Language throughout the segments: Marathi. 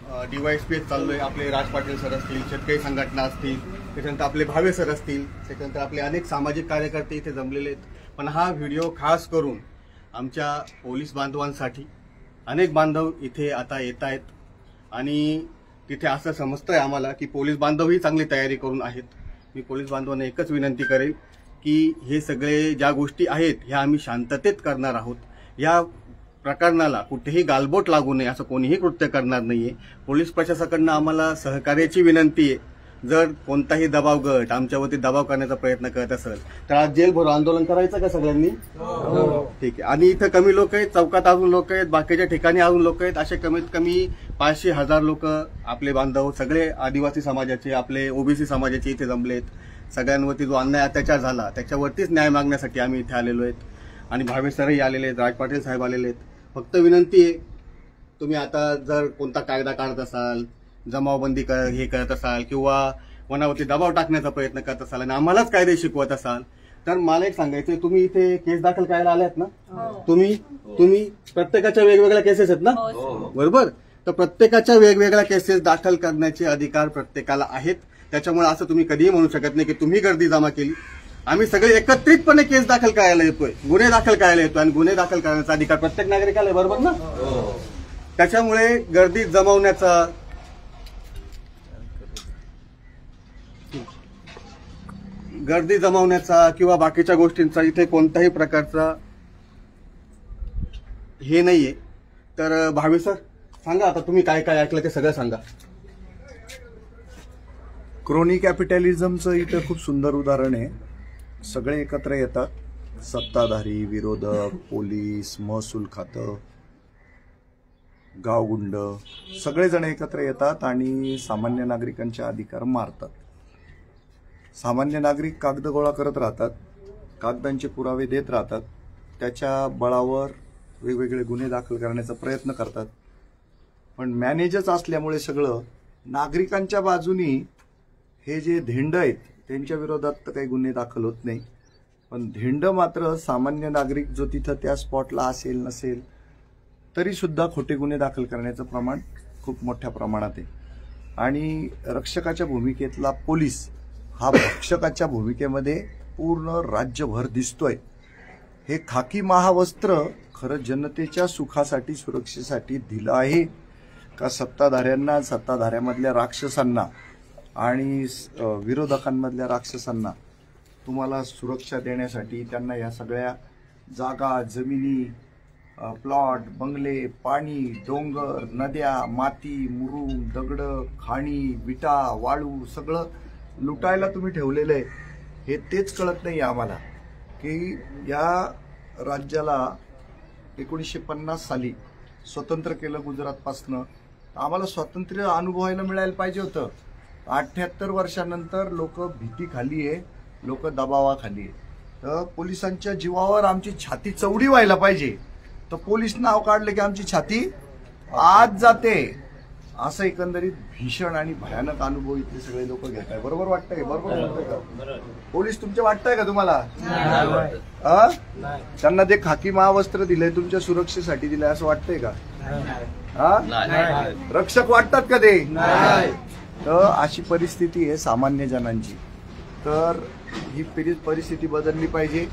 DYSP चाललोय, आपले राज पाटील सर असतील, शेतकरी संघटना असतील, त्याच्यानंतर आपले भावे सर असतील, त्याच्यानंतर आपले अनेक सामाजिक कार्यकर्ते इथे जमलेले आहेत. पण हा व्हिडिओ खास करून आमच्या पोलीस बांधवांसाठी, अनेक बांधव इथे आता येत आहेत आणि तिथे असं समजतंय आम्हाला की पोलीस बांधवही चांगली तयारी करून आहेत. मी पोलीस बांधवांना एकच विनंती करेन की हे सगळे ज्या गोष्टी आहेत ह्या आम्ही शांततेत करणार आहोत. या प्रकरणाला कुठेही गालबोट लागू नये असं कोणीही कृत्य करणार नाहीये. पोलीस प्रशासनाकडनं आम्हाला सहकार्याची विनंती आहे. जर कोणताही दबाव गट आमच्यावरती दबाव करण्याचा प्रयत्न करत असेल तर आज जेलभर आंदोलन करायचं का सगळ्यांनी? ठीक आहे. आणि इथं कमी लोक आहेत, चौकात अजून लोक आहेत, बाकीच्या ठिकाणी अजून लोक आहेत. असे कमीत कमी 500,000 लोक आपले बांधव, सगळे आदिवासी समाजाचे, आपले ओबीसी समाजाचे इथे जमलेत. सगळ्यांवरती जो अन्याय अत्याचार झाला त्याच्यावरतीच न्याय मागण्यासाठी आम्ही इथे आलेलो आहेत. आणि भावे सरही आलेले आहेत, राज पाटील साहेब आलेले आहेत. फक्त विनंती आहे, तुम्ही आता जर कोणता कायदा काढत असाल, जमावबंदी हे करत असाल किंवा कोणावरती दबाव टाकण्याचा प्रयत्न करत असाल आणि आम्हालाच कायदे शिकवत असाल तर मला एक सांगायचं, तुम्ही इथे केस दाखल करायला आल्यात ना, तुम्ही प्रत्येकाच्या वेगवेगळ्या केसेस आहेत ना, बरोबर? तर प्रत्येकाच्या वेगवेगळ्या केसेस दाखल करण्याचे अधिकार प्रत्येकाला आहेत. त्याच्यामुळे असं तुम्ही कधीही म्हणू शकत नाही की तुम्ही गर्दी जमा केली. आम्ही सगळे एकत्रितपणे केस दाखल करायला येतोय, गुन्हे दाखल करायला येतोय आणि गुन्हे दाखल करण्याचा अधिकार प्रत्येक नागरिकाला आहे, बरोबर ना? त्याच्यामुळे गर्दी जमवण्याचा किंवा बाकीच्या गोष्टींचा इथे कोणत्याही प्रकारचा हे नाहीये. तर भावे सर सांगा, आता तुम्ही काय काय ऐकलं ते सगळं सांगा. क्रोनी कॅपिटॅलिझमचं इथं खूप सुंदर उदाहरण आहे. सगळे एकत्र येतात, सत्ताधारी, विरोधक, पोलीस, महसूल खातं, गावगुंड, सगळेजण एकत्र येतात आणि सामान्य नागरिकांचे अधिकार मारतात. सामान्य नागरिक कागद गोळा करत राहतात, कागदांचे पुरावे देत राहतात, त्याच्या बळावर वेगवेगळे गुन्हे दाखल करण्याचा प्रयत्न करतात. पण मॅनेजच असल्यामुळे सगळं नागरिकांच्या बाजूनी हे जे धेंड आहेत त्यांच्या विरोधात तर काही गुन्हे दाखल होत नाही. पण धेंड मात्र सामान्य नागरिक जो तिथं त्या स्पॉटला असेल नसेल तरी सुद्धा खोटे गुन्हे दाखल करण्याचं प्रमाण खूप मोठ्या प्रमाणात आहे. आणि रक्षकाच्या भूमिकेतला पोलीस हा भक्षकाच्या भूमिकेमध्ये पूर्ण राज्यभर दिसतोय. हे खाकी महावस्त्र खरं जनतेच्या सुखासाठी, सुरक्षेसाठी दिलं आहे का सत्ताधाऱ्यांना, सत्ताधाऱ्यामधल्या राक्षसांना आणि विरोधकांमधल्या राक्षसांना तुम्हाला सुरक्षा देण्यासाठी त्यांना या सगळ्या जागा, जमिनी, प्लॉट, बंगले, पाणी, डोंगर, नद्या, माती, मुरुम, दगड, खाणी, विटा, वाळू सगळं लुटायला तुम्ही ठेवलेलं आहे. हे तेच कळत नाही आम्हाला की या राज्याला 1950 साली स्वतंत्र केलं गुजरातपासनं. आम्हाला स्वातंत्र्य अनुभवायला मिळायला पाहिजे होतं. 78 वर्षानंतर लोक भीती खाली आहे, लोक दबावाखाली आहे. तर पोलिसांच्या जीवावर आमची छाती चवडी व्हायला पाहिजे. तर पोलीस नाव काढलं की आमची छाती आत जाते. असं एकंदरीत भीषण आणि भयानक अनुभव इथले सगळे लोक घेत आहे. बरोबर वाटतंय? बरोबर वाटतंय का? पोलीस तुमचे वाटतंय का तुम्हाला? त्यांना ते खाकी महावस्त्र दिलंय तुमच्या सुरक्षेसाठी दिलंय असं वाटतंय का? रक्षक वाटतात का ते? तर अशी परिस्थिती आहे सामान्य जनांची. तर ही परिस्थिती बदलली पाहिजे.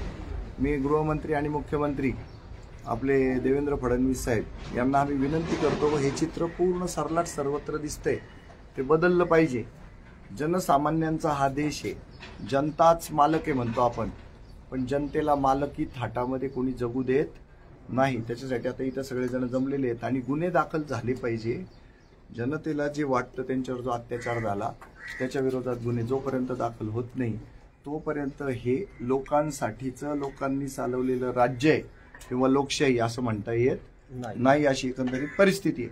मी गृहमंत्री आणि मुख्यमंत्री आपले देवेंद्र फडणवीस साहेब यांना आम्ही विनंती करतो व हे चित्र पूर्ण सरलाट सर्वत्र दिसतंय, ते बदललं पाहिजे. जनसामान्यांचा हा देश आहे, जनताच मालक आहे म्हणतो आपण, पण जनतेला मालकी थाटामध्ये कोणी जगू देत नाही. त्याच्यासाठी आता इथं सगळेजण जमलेले आहेत आणि गुन्हे दाखल झाले पाहिजे. जनतेला जे वाटतं त्यांच्यावर जो अत्याचार झाला त्याच्या विरोधात गुन्हे जोपर्यंत दाखल होत नाही तोपर्यंत हे लोकांसाठीचं, लोकांनी चालवलेलं राज्य आहे किंवा लोकशाही असं म्हणता येत नाही. अशी एकंदरीत परिस्थिती आहे.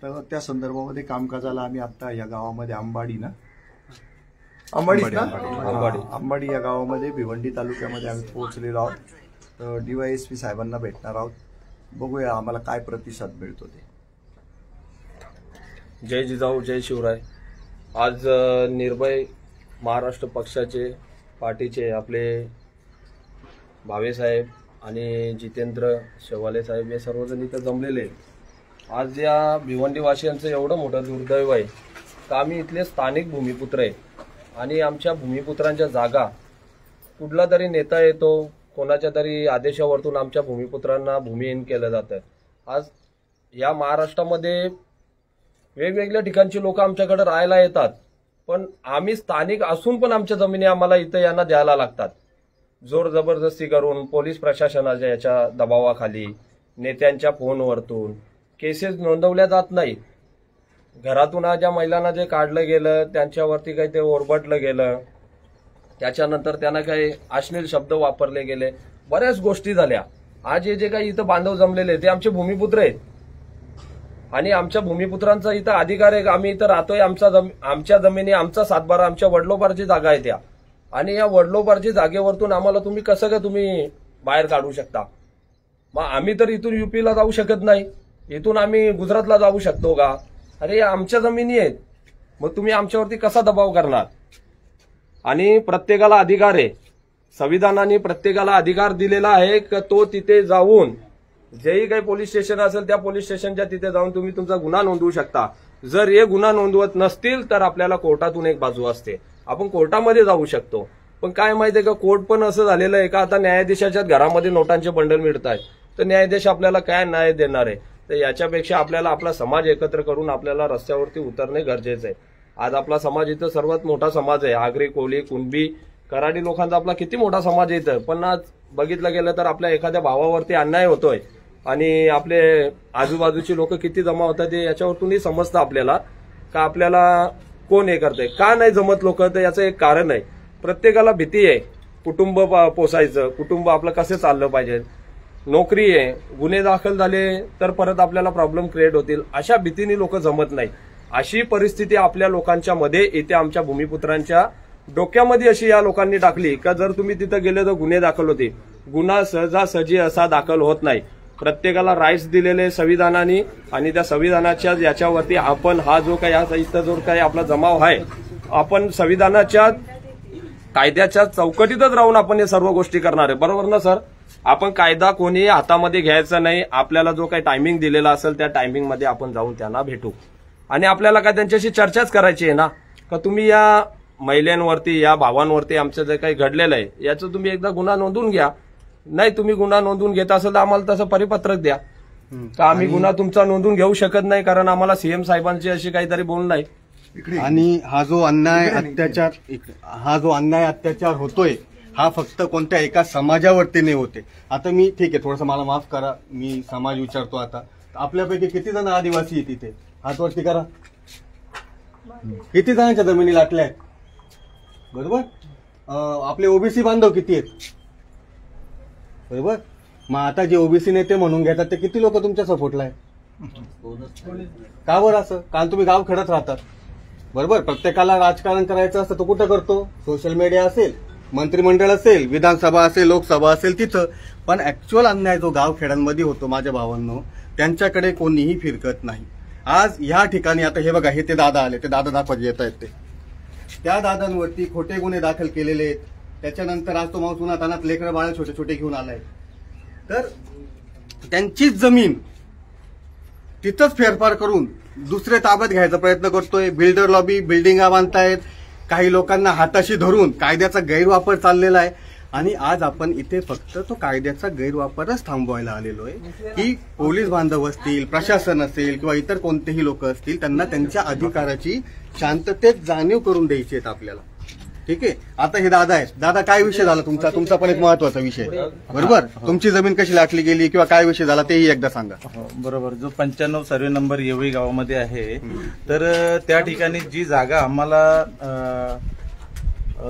तर त्या संदर्भामध्ये कामकाजाला आम्ही आता या गावामध्ये अंबाडी या गावामध्ये भिवंडी तालुक्यामध्ये आम्ही पोहोचलेलो आहोत. तर DYSP साहेबांना भेटणार आहोत. बघूया आम्हाला काय प्रतिसाद मिळतो ते. जय जिजाऊ, जय शिवराय. आज निर्भय महाराष्ट्र पक्षाचे, पार्टीचे आपले भावे साहेब आणि जितेंद्र शेवाले साहेब हे सर्वजण इथं जमलेले आहेत. आज या भिवंडीवासियांचं एवढं मोठं दुर्दैव आहे तर आम्ही इथले स्थानिक भूमिपुत्र आहे आणि आमच्या भूमिपुत्रांच्या जागा कुठला तरी नेता येतो, कोणाच्या तरी आदेशावरतून आमच्या भूमिपुत्रांना भूमिहीन केलं जातं. आज या महाराष्ट्रामध्ये वेगवेगळ्या ठिकाणची लोक आमच्याकडे राहायला येतात, पण आम्ही स्थानिक असून पण आमच्या जमिनी आम्हाला इथं यांना द्यायला लागतात. जोर जबरदस्ती करून, पोलीस प्रशासनाच्या याच्या दबावाखाली, नेत्यांच्या फोनवरतून केसेस नोंदवल्या जात नाहीत. घरातून ज्या महिलांना जे काढलं गेलं त्यांच्यावरती काही ते ओरबटलं गेलं, त्याच्यानंतर त्यांना काही अश्लील शब्द वापरले गेले, बऱ्याच गोष्टी झाल्या. आज हे जे काही इथं बांधव जमलेले ते आमचे भूमिपुत्र आहेत आणि आमच्या भूमिपुत्रांचा इथं अधिकार आहे. आम्ही इथं राहतोय, आमच्या जमिनी, आमचा सातबारा, आमच्या वडलोपारची जागा आहे त्या, आणि या वडलोपारची जागेवरतून आम्हाला तुम्ही कसं काय तुम्ही बाहेर काढू शकता? मग आम्ही तर इथून युपीला जाऊ शकत नाही, इथून आम्ही गुजरातला जाऊ शकतो का? अरे या आमच्या जमिनी आहेत, मग तुम्ही आमच्यावरती कसा दबाव करणार? आणि प्रत्येकाला अधिकार आहे, संविधानाने प्रत्येकाला अधिकार दिलेला आहे की तो तिथे जाऊन जेही काही पोलीस स्टेशन असेल त्या पोलीस स्टेशनच्या तिथे जाऊन तुम्ही तुमचा गुन्हा नोंदवू शकता. जर हे गुन्हा नोंदवत नसतील तर आपल्याला कोर्टातून एक बाजू असते, आपण कोर्टामध्ये जाऊ शकतो. पण काय माहितीये का, कोर्ट पण असं झालेलं आहे का आता न्यायाधीशाच्याच घरामध्ये नोटांचे बंडल मिळत आहेत, तर न्यायाधीश आपल्याला काय न्याय देणार आहे? तर याच्यापेक्षा आपल्याला आपला समाज एकत्र करून आपल्याला रस्त्यावरती उतरणे गरजेचं आहे. आज आपला समाज इथं सर्वात मोठा समाज आहे, आगरी, कोळी, कुणबी, कराडी लोकांचा आपला किती मोठा समाज आहे इथं. पण आज बघितलं गेलं तर आपल्या एखाद्या भावावरती अन्याय होतोय आणि आपले आजूबाजूची लोक किती जमा होतात ते याच्यावरतूनही समजतं आपल्याला का आपल्याला कोण हे करतंय, का नाही जमत लोक. तर याचं एक कारण आहे, प्रत्येकाला भीती आहे कुटुंब पोसायचं, कुटुंब आपलं कसं चाललं पाहिजे, नोकरी आहे, गुन्हे दाखल झाले तर परत आपल्याला प्रॉब्लेम क्रिएट होतील, अशा भीतीने लोक जमत नाही. अशी परिस्थिती आपल्या लोकांच्या मध्ये इथे आमच्या भूमिपुत्रांच्या डोक्यामध्ये अशी या लोकांनी टाकली का जर तुम्ही तिथं गेले तर गुन्हे दाखल होते. गुन्हा सहजासहजी असा दाखल होत नाही. प्रत्येकाला राईट्स दिलेले संविधानाने आणि त्या संविधानाच्या याच्यावरती आपण हा जो काही इथं जो काही आपला जमाव आहे, आपण संविधानाच्या कायद्याच्या चौकटीतच राहून आपण हे सर्व गोष्टी करणार आहे. बरोबर ना सर? आपण कायदा कोणी हातामध्ये घ्यायचा नाही. आपल्याला जो काही टायमिंग दिलेला असेल त्या टायमिंगमध्ये आपण जाऊन त्यांना भेटू आणि आपल्याला काय त्यांच्याशी चर्चाच करायची आहे ना, का तुम्ही या महिलांवरती, या भावांवरती आमचं जे काही घडलेलं आहे याचं तुम्ही एकदा गुन्हा नोंदवून घ्या. नाही तुम्ही गुन्हा नोंदवून घेत असेल तर आम्हाला तसं परिपत्रक द्या का आम्ही गुन्हा तुमचा नोंदवून घेऊ शकत नाही कारण आम्हाला सीएम साहेबांची अशी काहीतरी बोलणं आहे. आणि हा जो अन्याय अत्याचार होतोय हा फक्त कोणत्या एका समाजावरती नाही होते. आता मी ठीक आहे, थोडंसं मला माफ करा, मी समाज विचारतो. आता आपल्यापैकी किती जण आदिवासी आहेत इथे? हातवरती करा. किती जणांच्या जमिनी लाटल्या आहेत? बरोबर. आपले ओबीसी बांधव किती आहेत? बरोबर. मग आता जे ओबीसी नेते म्हणून घेतात ते किती लोक तुमच्या सपोर्टला आहे? का बरं असं? कारण तुम्ही गाव खेळत राहतात. बरोबर. प्रत्येकाला राजकारण करायचं असतं, तो कुठं करतो? सोशल मीडिया असेल, मंत्रिमंडळ असेल, विधानसभा असेल, लोकसभा असेल तिथं. पण ऍक्च्युअल अन्याय जो गाव खेड्यांमध्ये होतो माझ्या भावांनो, त्यांच्याकडे कोणीही फिरकत नाही. आज ह्या ठिकाणी आता हे बघा, हे ते दादा आले, ते दादा दाखवत येत आहेत, ते त्या दादांवरती खोटे गुन्हे दाखल केलेले आहेत. त्याच्यानंतर आज तो माणूस उन्हात अनाथ लेकरं बाळ छोटे छोटे घेऊन आलाय. तर त्यांचीच जमीन तिथंच फेरफार करून दुसरे ताब्यात घ्यायचा प्रयत्न करतोय. बिल्डर लॉबी बिल्डिंगा बांधतायत, काही लोकांना हाताशी धरून कायद्याचा गैरवापर चाललेला आहे. आणि आज आपण इथे फक्त तो कायद्याचा गैरवापरच थांबवायला आलेलो आहे की पोलीस बांधव असतील, प्रशासन असेल किंवा इतर कोणतेही लोक असतील, त्यांना त्यांच्या अधिकाराची शांततेत जाणीव करून द्यायची आहेत आपल्याला. ठीक आहे. आता हे दादा आहेत. दादा, काय विषय झाला तुमचा पण एक महत्वाचा विषय, बरोबर? तुमची जमीन कशी लाटली गेली किंवा काय विषय झाला तेही एकदा सांगा. बरोबर. जो 95 सर्वे नंबर येवई गावामध्ये आहे, तर त्या ठिकाणी जी जागा आम्हाला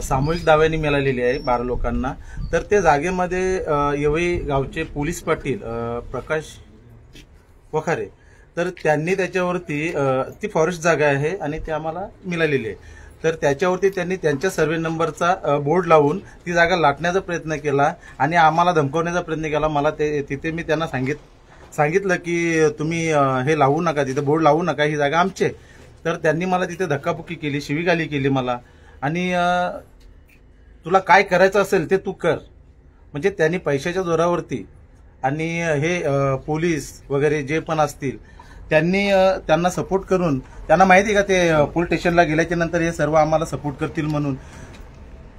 सामूहिक दाव्याने मिळालेली आहे 12 लोकांना, तर त्या जागेमध्ये येवई गावचे पोलीस पाटील प्रकाश वखारे, तर त्यांनी त्याच्यावरती ती फॉरेस्ट जागा आहे आणि ती आम्हाला मिळालेली आहे, तर त्याच्यावरती त्यांनी त्यांच्या सर्वे नंबरचा बोर्ड लावून ती जागा लाटण्याचा प्रयत्न केला आणि आम्हाला धमकवण्याचा प्रयत्न केला. मला तिथे मी त्यांना सांगितलं की तुम्ही हे लावू नका, तिथे बोर्ड लावू नका, ही जागा आमची आहे. तर त्यांनी मला तिथे धक्काबुक्की केली, शिवीगाली केली मला, आणि तुला काय करायचं असेल ते तू कर. म्हणजे त्यांनी पैशाच्या जोरावरती आणि हे पोलीस वगैरे जे पण असतील त्यांनी त्यांना सपोर्ट करून, त्यांना माहिती आहे का ते पोलीस स्टेशनला गेल्याच्या नंतर हे सर्व आम्हाला सपोर्ट करतील म्हणून.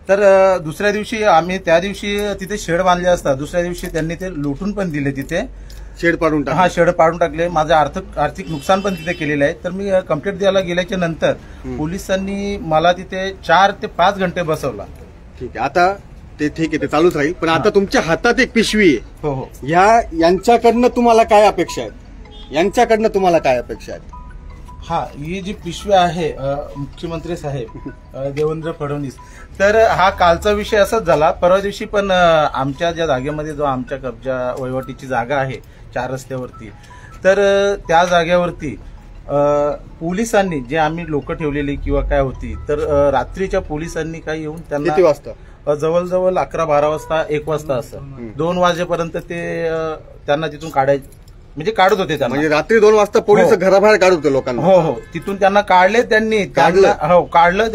तर दुसऱ्या दिवशी आम्ही त्या दिवशी तिथे शेड बांधले असता, दुसऱ्या दिवशी त्यांनी ते लुटून पण दिले तिथे, शेड पाडून टाकले. हा शेड पाडून टाकले. माझं आर्थिक नुकसान पण तिथे केलेलं आहे. तर मी कंप्लेंट द्यायला गेल्याच्या नंतर पोलिसांनी मला तिथे 4 ते 5 घंटे बसवला. ठीक आहे, आता ते ठीक आहे, ते चालूच राहील. पण आता तुमच्या हातात एक पिशवी आहे. हो हो. यांच्याकडनं तुम्हाला काय अपेक्षा आहेत? यांच्याकडनं तुम्हाला काय अपेक्षा आहेत? हा, ही जी पिशवी आहे मुख्यमंत्री साहेब देवेंद्र फडणवीस, तर हा कालचा विषय असाच झाला. परवा दिवशी पण आमच्या ज्या जागेमध्ये जो आमच्या कब्जा वहिवाटीची जागा आहे 4 रस्त्यावरती, तर त्या जागेवरती पोलिसांनी जे आम्ही लोक ठेवलेली किंवा काय होती, तर रात्रीच्या पोलिसांनी काय येऊन त्यांना किती वाजता? जवळजवळ 11-12 वाजता, 1 वाजता असं 2 वाजेपर्यंत ते त्यांना तिथून म्हणजे काढत होते त्यांना. म्हणजे रात्री 2 वाजता पोलीस घराबाहेर काढत होते लोकांना? हो हो. तिथून त्यांना काढले त्यांनी. हो, काढलं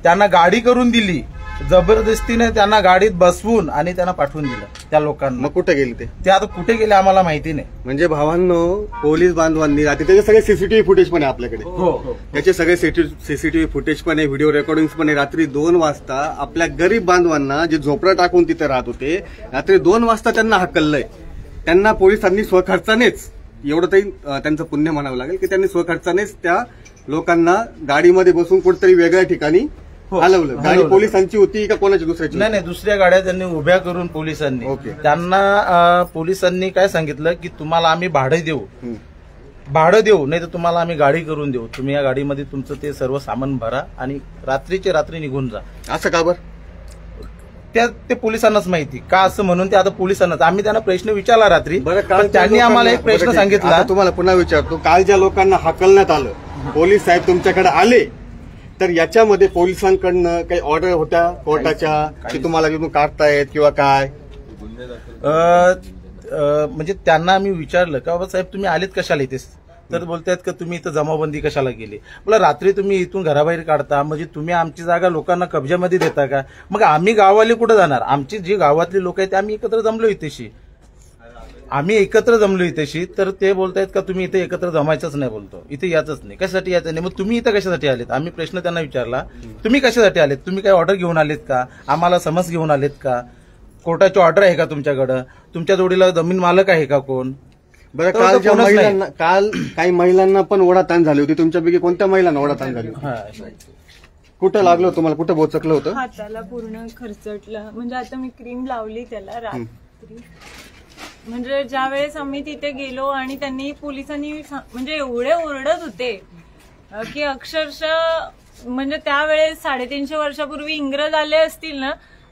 त्यांना गाडी करून दिली, जबरदस्तीने त्यांना गाडीत बसवून आणि त्यांना पाठवून दिलं त्या लोकांना. मग कुठे गेले ते आता कुठे गेले आम्हाला माहिती नाही. म्हणजे भावांनो, पोलीस बांधवांनी रात्री त्याचे सगळे सीसीटीव्ही फुटेज पण आहे आपल्याकडे. हो, त्याचे सगळे सीसीटीव्ही फुटेज पण आहे, व्हिडिओ रेकॉर्डिंग पण आहे. रात्री 2 वाजता आपल्या गरीब बांधवांना जे झोपडं टाकून तिथे राहत होते, रात्री 2 वाजता त्यांना हकललंय. त्यांना पोलिसांनी स्वखर्चानेच, एवढं तरी त्यांचं पुण्य म्हणावं लागेल की त्यांनी स्वखर्चानेच त्या लोकांना गाडीमध्ये बसून कुठेतरी वेगळ्या ठिकाणी हलवलं. गाडी पोलिसांची होती का कोणाची दुसऱ्याची? नाही, दुसऱ्या गाड्या त्यांनी उभ्या करून पोलिसांनी. ओके. त्यांना पोलिसांनी काय सांगितलं की तुम्हाला आम्ही भाडं देऊ, नाही तर तुम्हाला आम्ही गाडी करून देऊ. तुम्ही या गाडीमध्ये तुमचं ते सर्व सामान भरा आणि रात्रीचे रात्री निघून जा. असं का बरं? ते पोलिसांनाच माहिती का असं म्हणून. ते आता पोलिसांनाच आम्ही त्यांना प्रश्न विचारला रात्री, बरं. पण त्यांनी आम्हाला एक प्रश्न सांगितला. आता तुम्हाला पुन्हा विचारतो, काल ज्या लोकांना हकलण्यात आलं, पोलीस साहेब तुमच्याकडे आले, तर याच्यामध्ये पोलिसांकडनं काही ऑर्डर होत्या कोर्टाच्या की तुम्हाला तिथून काढतायत किंवा काय? म्हणजे त्यांना आम्ही विचारलं का बाबा साहेब तुम्ही आलेत कशाला इथे, तर बोलतायत का तुम्ही इथं जमावबंदी कशाला केली. मला रात्री तुम्ही इथून घराबाहेर काढता म्हणजे तुम्ही आमची जागा लोकांना कब्जामध्ये देता का? मग आम्ही गाववाले कुठे जाणार? आमची जी गावातली लोक आहेत आम्ही एकत्र जमलो इथेशी. तर ते बोलतायत का तुम्ही इथे एकत्र जमायचंच नाही, बोलतो इथे यायचंच नाही. कशासाठी यायचं नाही? मग तुम्ही इथं कशासाठी आलेत? आम्ही प्रश्न त्यांना विचारला, तुम्ही कशासाठी आलेत? तुम्ही काही ऑर्डर घेऊन आलेत का? आम्हाला समज घेऊन आलेत का? कोर्टाची ऑर्डर आहे का तुमच्याकडं? तुमच्या जोडीला जमीन मालक आहे का कोण? बरं, काल काही महिलांना पण ओढाताण झाली होती. तुमच्यापैकी कोणत्या महिलांना ओढाताण झाली होती? कुठं लागलं तुम्हाला? कुठं बोचकलं होतं? हाताला पूर्ण खरचटलं. म्हणजे आता मी क्रीम लावली त्याला रात्री. म्हणजे ज्या वेळेस आम्ही तिथे गेलो आणि त्यांनी पोलिसांनी म्हणजे एवढे ओरडत होते की अक्षरशः म्हणजे त्यावेळेस 350 वर्षापूर्वी इंग्रज आले असतील ना,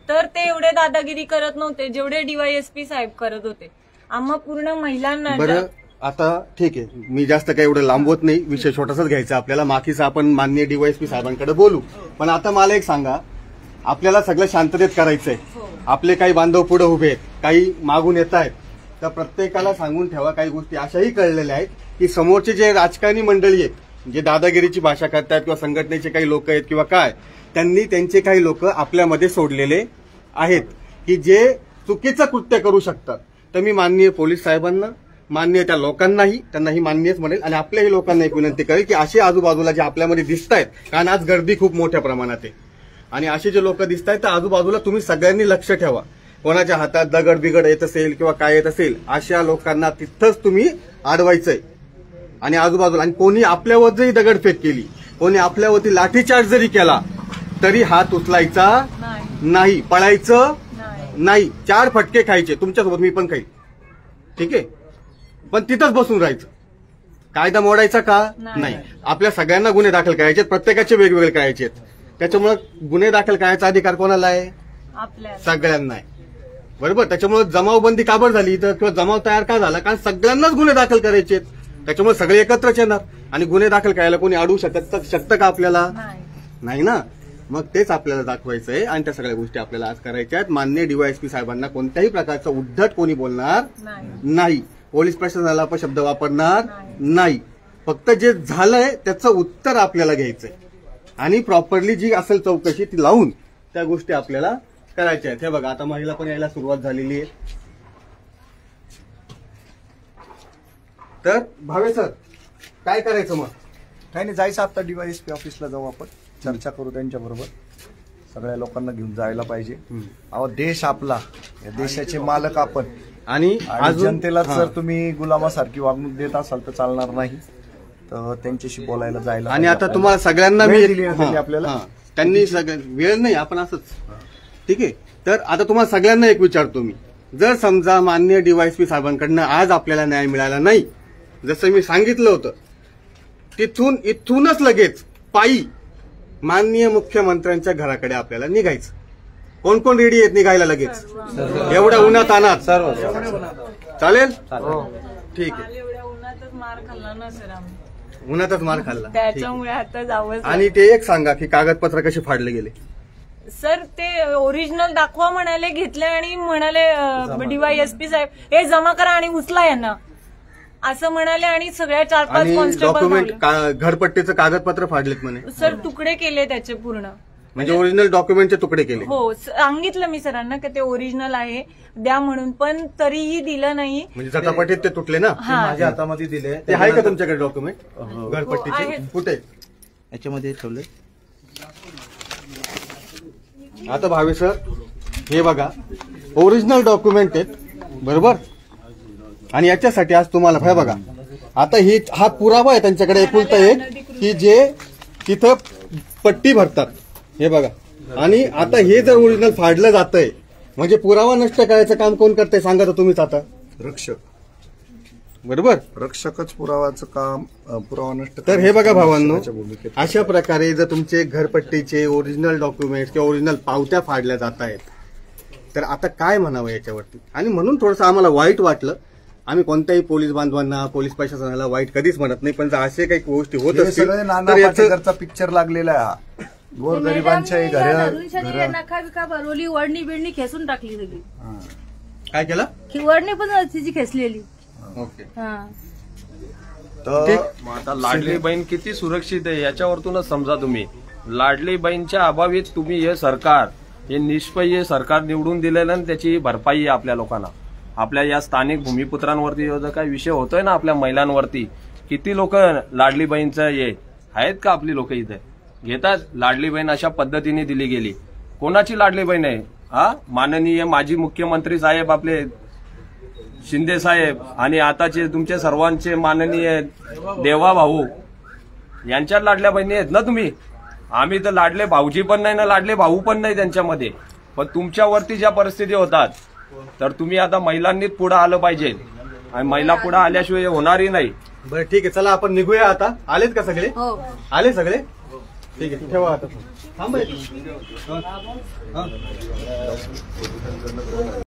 तर ते एवढे दादागिरी करत नव्हते जेवढे DYSP साहेब करत होते. आम्हा पूर्ण महिलांना. बरं, आता ठीक आहे, मी जास्त काही एवढं लांबवत नाही, विषय छोटासाच घ्यायचा आपल्याला. माखीचा आपण माननीय DYSP साहेबांकडे बोलू. पण आता मला एक सांगा, आपल्याला सगळं शांततेत करायचंय. आपले काही बांधव पुढे उभे आहेत, काही मागून येत आहेत, तर प्रत्येकाला सांगून ठेवा. काही गोष्टी अशाही कळलेल्या आहेत की समोरचे जे राजकारणी मंडळी आहेत, जे दादागिरीची भाषा करतात किंवा संघटनेचे काही लोक आहेत किंवा काय, त्यांनी त्यांचे काही लोक आपल्यामध्ये सोडलेले आहेत की जे चुकीचं कृत्य करू शकतात. तर मी माननीय पोलीस साहेबांना, माननीय त्या लोकांनाही, त्यांनाही मान्यच म्हणेल आणि आपल्याही लोकांना एक विनंती करेल की असे आजूबाजूला जे आपल्यामध्ये दिसत आहेत, कारण आज गर्दी खूप मोठ्या प्रमाणात आहे, आणि असे जे लोक दिसत आहेत तर आजूबाजूला तुम्ही सगळ्यांनी लक्ष ठेवा. कोणाच्या हातात दगड बिगड येत असेल किंवा काय येत असेल, अशा लोकांना तिथंच तुम्ही अडवायचंय. आणि आजूबाजूला, आणि कोणी आपल्यावर जरी दगडफेक केली, कोणी आपल्यावरती लाठीचार्ज जरी केला, तरी हात उचलायचा नाही, पळायचं नाही. 4 फटके खायचे, तुमच्यासोबत मी पण खाईल, ठीक आहे, पण तिथंच बसून राहायचं. कायदा मोडायचा का नाही. आपल्या सगळ्यांना गुन्हे दाखल करायचे, प्रत्येकाचे वेगवेगळे करायचे. त्याच्यामुळे गुन्हे दाखल करायचा अधिकार कोणाला आहे? सगळ्यांना आहे, बरोबर. त्याच्यामुळे जमावबंदी का बरं झाली इथं, किंवा जमाव तयार का झाला? कारण सगळ्यांनाच गुन्हे दाखल करायचे. त्याच्यामुळे सगळे एकत्रच येणार आणि गुन्हे दाखल करायला कोणी अडवू शकतं का आपल्याला? नाही ना. मग तेच आपल्याला दाखवायचं आहे आणि त्या सगळ्या गोष्टी आपल्याला आज करायच्या आहेत. माननीय DYSP साहेबांना कोणत्याही प्रकारचा उद्धट कोणी बोलणार नाही, पोलीस प्रशासनाला अपशब्द वापरणार नाही. फक्त जे झालंय त्याचं उत्तर आपल्याला घ्यायचंय आणि प्रॉपरली जी असेल चौकशी ती लावून त्या गोष्टी आपल्याला करायच्या आहेत. हे बघा, आता महिला पण यायला सुरुवात झालेली आहे. तर भावे सर, काय करायचं मग? काही नाही, जायचं आता DYSP ऑफिसला जाऊ आपण, चर्चा करू त्यांच्याबरोबर. सगळ्या लोकांना घेऊन जायला पाहिजे. अहो देश आपला, या देशाचे मालक आपण, आणि जनतेला जर तुम्ही गुलामासारखी वागणूक देत असाल तर चालणार नाही. तर त्यांच्याशी बोलायला जायला आणि आता तुम्हाला सगळ्यांना वेळ दिली ना त्यांनी आपल्याला. त्यांनी वेळ नाही, आपण असंच ठीक आहे. तर आता तुम्हाला सगळ्यांना एक विचारतो मी, जर समजा माननीय DYSP साहेबांकडनं आज आपल्याला न्याय मिळाला नाही, जसं मी सांगितलं होतं, इथूनच लगेच पायी माननीय मुख्यमंत्र्यांच्या घराकडे आपल्याला निघायचं. कोण कोण रेडी आहेत निघायला लगेच? एवढ्या उन्हात आणत सर्व चालेल? ठीक आहे. एवढ्या उन्हातच मार खाल्ला ना सर आम्ही, उन्हातच मार खाल्ला. त्याच्यामुळे आता जावंच. आणि ते एक सांगा की कागदपत्र कसे फाडले गेले? सर ते ओरिजिनल दाखवा म्हणाले, घेतले आणि म्हणाले DYSP साहेब हे जमा करा आणि उचला यांना असं म्हणाले, आणि सगळ्या 4-5 आणि कॉन्स्टेबल डॉक्युमेंट घरपट्टीचं कागदपत्र फाडलेत म्हणे. सर तुकडे केले त्याचे पूर्ण. म्हणजे ओरिजिनल डॉक्युमेंटचे तुकडे केले? हो, सांगितलं मी सरांना की ते ओरिजिनल आहे द्या म्हणून, पण तरीही दिलं नाही. म्हणजे झटापटीत ते तुटले ना? माझ्या हातामध्ये दिले. ते आहे का तुमच्याकडे डॉक्युमेंट घरपट्टीचे? आहेत. कुठे? याच्यामध्ये ठेवले. आता भावे सर हे बघा, ओरिजिनल डॉक्युमेंट आहेत बरोबर, आणि याच्यासाठी आज तुम्हाला हे बघा, आता हा पुरावा आहे त्यांच्याकडे एकुलता एक, की जे तिथं पट्टी भरतात हे बघा. आणि आता हे जर ओरिजिनल फाडलं जातंय म्हणजे पुरावा नष्ट करायचं काम कोण करतंय सांगा तर तुम्हीच. आता रक्षक, बरोबर, रक्षकच पुरावाचं काम, पुरावा नष्ट. तर हे बघा भावांनो, भूमिकेत अशा प्रकारे जर तुमचे घरपट्टीचे ओरिजिनल डॉक्युमेंट्स किंवा ओरिजिनल पावत्या फाडल्या जात आहेत, तर आता काय म्हणावं याच्यावरती. आणि म्हणून थोडंसं आम्हाला वाईट वाटलं. आम्ही कोणत्याही पोलीस बांधवांना, पोलीस प्रशासनाला वाईट कधीच म्हणत नाही, पण जर असे काही गोष्टी होत हे असतील सगळे नाना तर याचं पाटेकरचा पिक्चर लागलेला आहे. गोरगरिबांच्या घर नखा बिका भरवली, वडणी बिडणी खेचून टाकली सगळी. काय केलं? वडणी पण तिची खेचलेली. ओके. तर मग आता लाडली बहीण किती सुरक्षित आहे याच्यावरतूनच समजा तुम्ही. लाडली बहीणच्या अभावीत तुम्ही हे सरकार, हे निष्पय सरकार निवडून दिलेलं आणि त्याची भरपाई आहे आपल्या लोकांना. आपल्या या स्थानिक भूमिपुत्रांवरती जो काही विषय होतोय ना, आपल्या महिलांवरती, किती लोक लाडली बहीणचं हे आहेत का? आपली लोक इथे घेतात. लाडली बहीण अशा पद्धतीने दिली गेली. कोणाची लाडली बहीण आहे? माननीय माजी मुख्यमंत्री साहेब आपले शिंदे साहेब, आणि आताचे तुमचे सर्वांचे माननीय देवा भाऊ, यांच्या लाडल्या बहिणी आहेत ना तुम्ही. आम्ही तर लाडले भाऊजी पण नाही ना लाडले भाऊ पण नाही त्यांच्यामध्ये. पण तुमच्यावरती ज्या परिस्थिती होतात, तर तुम्ही आता महिलांनीच पुढे आलं पाहिजे, आणि महिला पुढे आल्याशिवाय होणारही नाही. बरं ठीक आहे, चला आपण निघूया आता. आलेत का सगळे? हो. आले सगळे? ठीक आहे, ठेवा आता. थांबा.